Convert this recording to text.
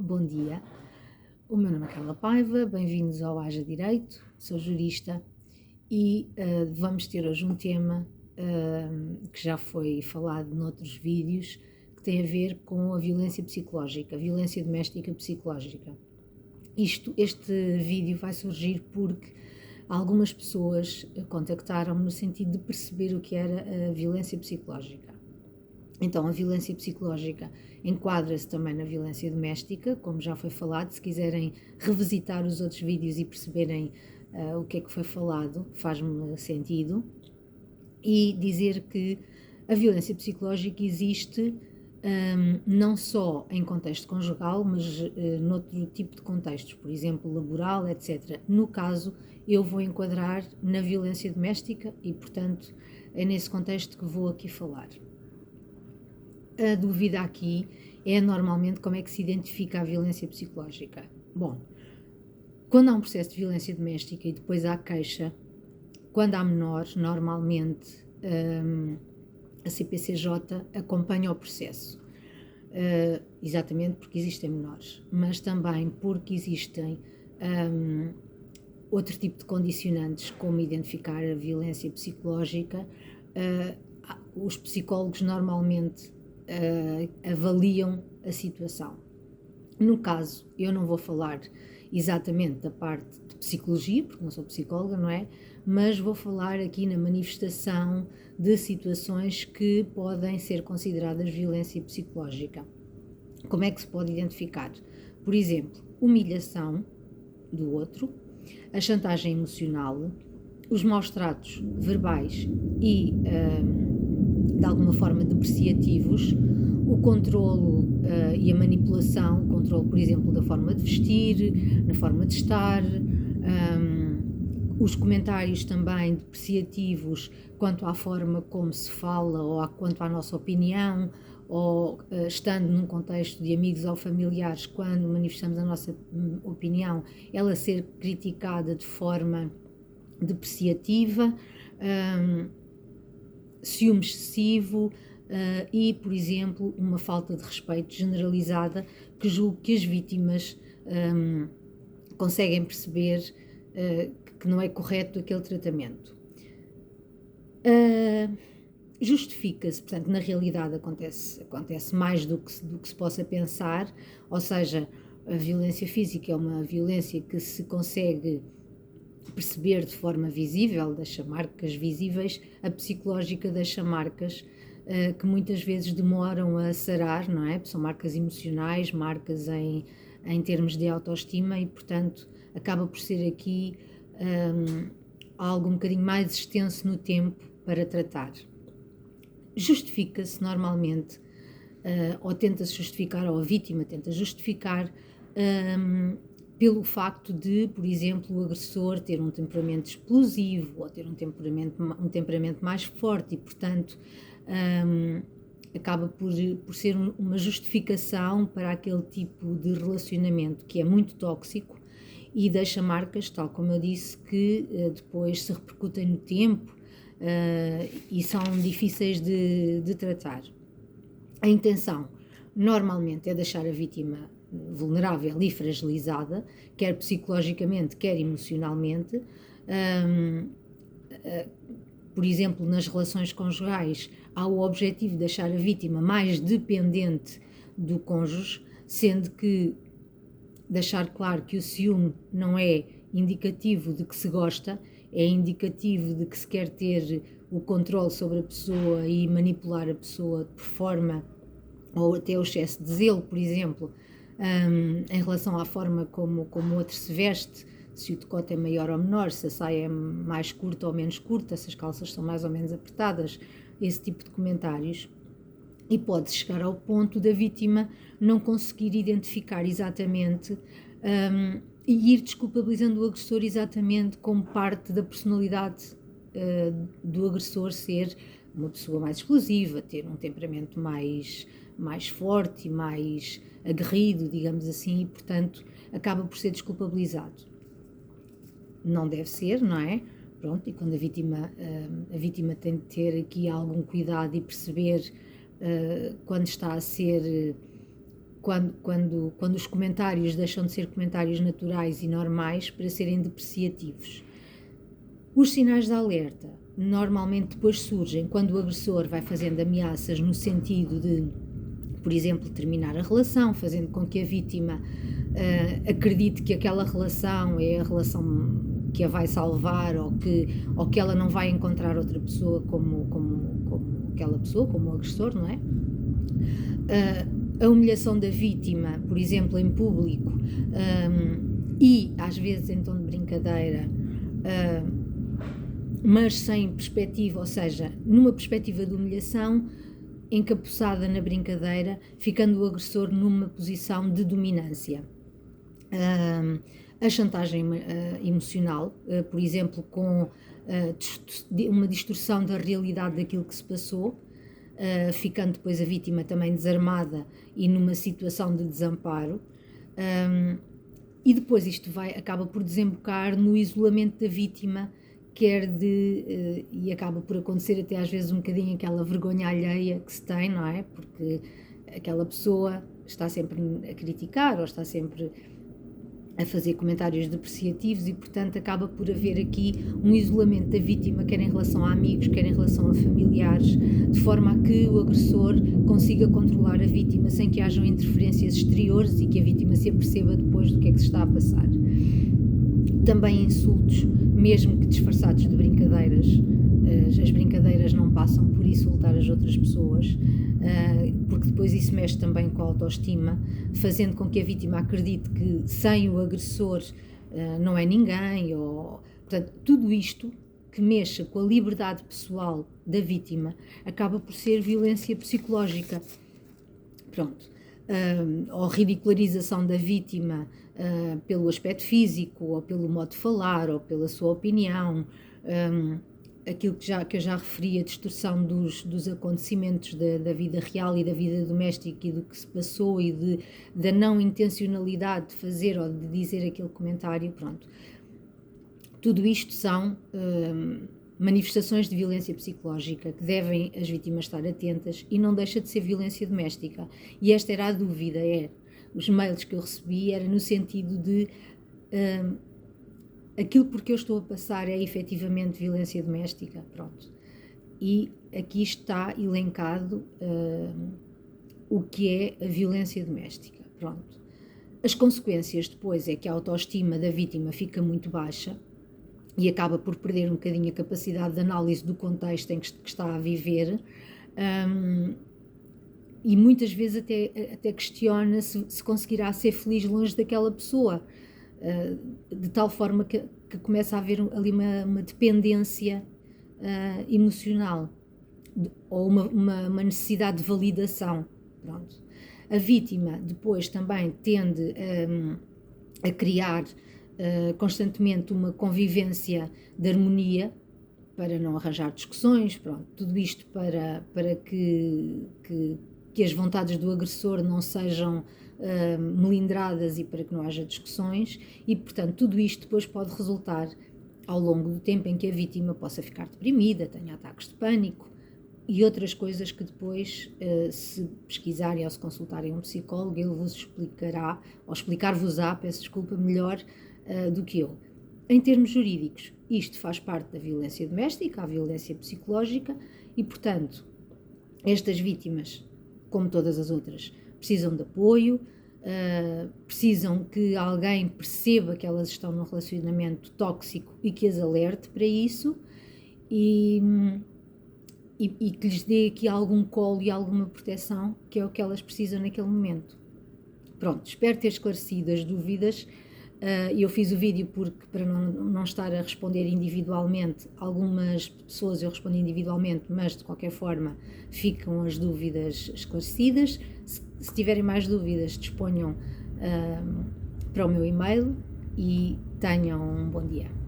Bom dia, o meu nome é Carla Paiva, bem-vindos ao Haja Direito, sou jurista e vamos ter hoje um tema que já foi falado noutros vídeos, que tem a ver com a violência psicológica, a violência doméstica psicológica. Este vídeo vai surgir porque algumas pessoas contactaram-me no sentido de perceber o que era a violência psicológica. Então, a violência psicológica enquadra-se também na violência doméstica, como já foi falado. Se quiserem revisitar os outros vídeos e perceberem o que é que foi falado, faz-me sentido. E dizer que a violência psicológica existe não só em contexto conjugal, mas noutro tipo de contextos, por exemplo, laboral, etc. No caso, eu vou enquadrar na violência doméstica e, portanto, é nesse contexto que vou aqui falar. A dúvida aqui é normalmente como é que se identifica a violência psicológica. Bom, quando há um processo de violência doméstica e depois há queixa, quando há menores, normalmente a CPCJ acompanha o processo, exatamente porque existem menores, mas também porque existem outro tipo de condicionantes, como identificar a violência psicológica. Os psicólogos normalmente avaliam a situação. No caso, eu não vou falar exatamente da parte de psicologia, porque não sou psicóloga, não é? Mas vou falar aqui na manifestação de situações que podem ser consideradas violência psicológica. Como é que se pode identificar? Por exemplo, humilhação do outro, a chantagem emocional, os maus tratos verbais e de alguma forma depreciativos, o controlo e a manipulação, o controlo, por exemplo, da forma de vestir, na forma de estar, os comentários também depreciativos quanto à forma como se fala ou quanto à nossa opinião, ou estando num contexto de amigos ou familiares, quando manifestamos a nossa opinião, ela ser criticada de forma depreciativa, ciúme excessivo e, por exemplo, uma falta de respeito generalizada, que julgo que as vítimas conseguem perceber que não é correto aquele tratamento. Justifica-se, portanto, na realidade acontece mais do que se possa pensar, ou seja, a violência física é uma violência que se consegue perceber de forma visível, deixa marcas visíveis. A psicológica deixa marcas que muitas vezes demoram a sarar, não é? São marcas emocionais, marcas em termos de autoestima e, portanto, acaba por ser aqui algo um bocadinho mais extenso no tempo para tratar. Justifica-se normalmente, ou tenta-se justificar, ou a vítima tenta justificar, pelo facto de, por exemplo, o agressor ter um temperamento explosivo ou ter um temperamento mais forte e, portanto, acaba por ser uma justificação para aquele tipo de relacionamento que é muito tóxico e deixa marcas, tal como eu disse, que depois se repercutem no tempo e são difíceis de tratar. A intenção, normalmente, é deixar a vítima vulnerável e fragilizada, quer psicologicamente, quer emocionalmente. Por exemplo, nas relações conjugais, há o objetivo de deixar a vítima mais dependente do cônjuge, sendo que deixar claro que o ciúme não é indicativo de que se gosta, é indicativo de que se quer ter o controle sobre a pessoa e manipular a pessoa por forma, ou até o excesso de zelo, por exemplo, em relação à forma como o outro se veste, se o decote é maior ou menor, se a saia é mais curta ou menos curta, se as calças são mais ou menos apertadas, esse tipo de comentários. E pode chegar ao ponto da vítima não conseguir identificar exatamente e ir desculpabilizando o agressor exatamente como parte da personalidade do agressor ser uma pessoa mais explosiva, ter um temperamento mais forte e mais aguerrido, digamos assim, e, portanto, acaba por ser desculpabilizado. Não deve ser, não é? Pronto, e quando a vítima tem de ter aqui algum cuidado e perceber quando está a ser quando os comentários deixam de ser comentários naturais e normais para serem depreciativos. Os sinais de alerta normalmente depois surgem quando o agressor vai fazendo ameaças no sentido de, por exemplo, terminar a relação, fazendo com que a vítima acredite que aquela relação é a relação que a vai salvar, ou que ela não vai encontrar outra pessoa como aquela pessoa, como o agressor, não é? A humilhação da vítima, por exemplo, em público, e às vezes em tom de brincadeira, mas sem perspectiva, ou seja, numa perspectiva de humilhação, encapuçada na brincadeira, ficando o agressor numa posição de dominância. A chantagem emocional, por exemplo, com uma distorção da realidade daquilo que se passou, ficando depois a vítima também desarmada e numa situação de desamparo, e depois isto acaba por desembocar no isolamento da vítima, e acaba por acontecer até às vezes um bocadinho aquela vergonha alheia que se tem, não é? Porque aquela pessoa está sempre a criticar ou está sempre a fazer comentários depreciativos e, portanto, acaba por haver aqui um isolamento da vítima, quer em relação a amigos, quer em relação a familiares, de forma a que o agressor consiga controlar a vítima sem que hajam interferências exteriores e que a vítima se aperceba depois do que é que se está a passar. Também insultos, mesmo que disfarçados de brincadeiras. As brincadeiras não passam por insultar as outras pessoas, porque depois isso mexe também com a autoestima, fazendo com que a vítima acredite que sem o agressor não é ninguém, portanto, tudo isto que mexa com a liberdade pessoal da vítima acaba por ser violência psicológica. Pronto. Ou ridicularização da vítima pelo aspecto físico, ou pelo modo de falar, ou pela sua opinião, aquilo que eu já referi, a distorção dos acontecimentos da vida real e da vida doméstica e do que se passou e da não intencionalidade de fazer ou de dizer aquele comentário, pronto. Tudo isto são manifestações de violência psicológica que devem as vítimas estar atentas, e não deixa de ser violência doméstica. E esta era a dúvida, os mails que eu recebi era no sentido de aquilo por que eu estou a passar é efetivamente violência doméstica, pronto. E aqui está elencado o que é a violência doméstica, pronto. As consequências depois é que a autoestima da vítima fica muito baixa e acaba por perder um bocadinho a capacidade de análise do contexto em que está a viver, e muitas vezes até questiona se conseguirá ser feliz longe daquela pessoa, de tal forma que começa a haver ali uma dependência emocional, ou uma necessidade de validação. Pronto. A vítima depois também tende a criar constantemente uma convivência de harmonia para não arranjar discussões, pronto, tudo isto para que as vontades do agressor não sejam melindradas e para que não haja discussões, e portanto tudo isto depois pode resultar ao longo do tempo em que a vítima possa ficar deprimida, tenha ataques de pânico e outras coisas que depois, se pesquisarem ou se consultarem um psicólogo, ele vos explicará, ou explicar-vos-á, peço desculpa, melhor do que eu. Em termos jurídicos, isto faz parte da violência doméstica, a violência psicológica, e portanto estas vítimas, como todas as outras, precisam de apoio, precisam que alguém perceba que elas estão num relacionamento tóxico e que as alerte para isso, e que lhes dê aqui algum colo e alguma proteção, que é o que elas precisam naquele momento. Pronto, espero ter esclarecido as dúvidas. Eu fiz o vídeo porque, para não estar a responder individualmente, algumas pessoas eu respondo individualmente, mas de qualquer forma ficam as dúvidas esclarecidas. Se tiverem mais dúvidas, disponham para o meu e-mail, e tenham um bom dia.